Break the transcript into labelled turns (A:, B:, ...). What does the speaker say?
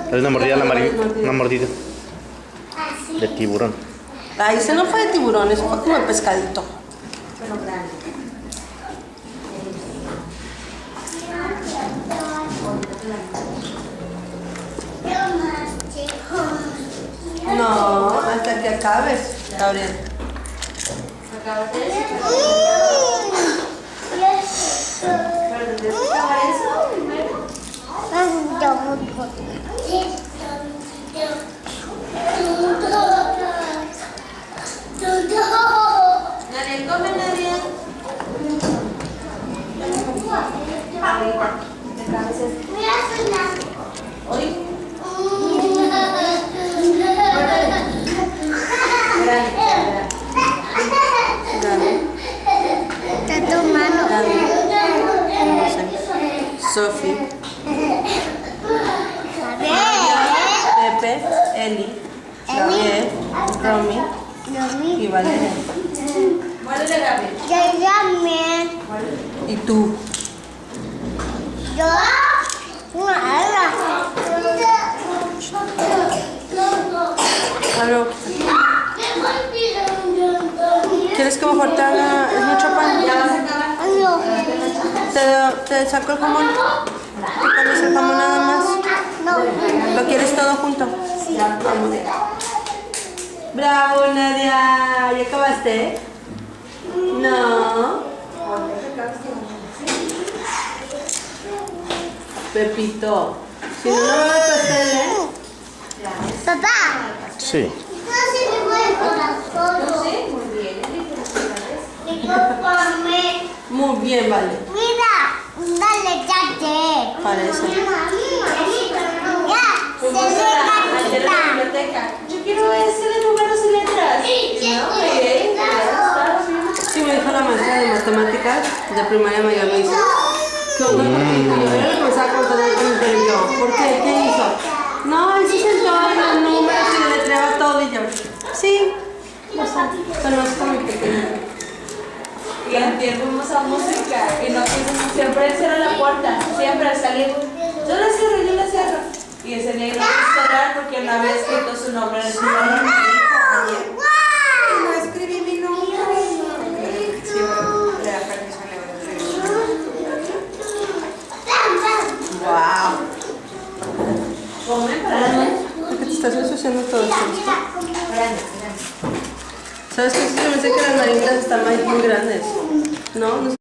A: Es una mordida, una mordida de tiburón.
B: Ahí ese no fue de tiburón, eso fue como de pescadito.
C: Pero grande.
B: No, hasta que acabes, Gabriel.
C: Nadie come, nadie.
B: Sofi, Pepe, Eli, Gabriel, Romy y Valeria.
C: Muérdele, Gaby.
B: ¿Y tú? Claro. ¿Quieres que mejor te haga? ¿Es mucho pan?
C: ¿Ya vas a acabar?
B: ¿Te saco el jamón? ¿Te comes el jamón nada más? ¿Lo quieres todo junto? Sí. ¡Bravo, Nadia! ¿Ya acabaste? No. Pepito. Si no, no va a haber pastel, ¿eh?
D: Papá,
A: Sí.
D: no se me puede con la foto.
C: Sí, muy bien.
B: Muy bien, vale.
D: Mira, dale, chate.
B: Parece.
D: Ya, se
C: Fuimos
D: le
C: ayer a la
D: quita.
C: biblioteca. Yo quiero ese de números y letras.
D: Sí,
C: No, muy bien.
B: Sí, me dijo la maestra de matemáticas de primaria mayor, me dice, ¿qué onda con tu hijo? Yo le comenzaba a contar el pero yo, ¿por qué? ¿Qué hizo? No, él se sentó en los números y le letreaba todo y yo, sí, o sea, pero no es como mi pequeño.
C: Y antes fuimos a música y nos pusimos, siempre él cierra la puerta, siempre al salir. Yo la cierro. Y ese día íbamos a cerrar porque no había escrito su nombre en el pizarrón. No escribí mi nombre. Sí, le da permiso, le voy a escribir.
B: ¡Wow!
C: Come para mí.
B: Porque te estás ensuciando todo esto.
C: Grande.
B: ¿Sabes qué? Sí, yo pensé que las maritas están muy grandes. No, no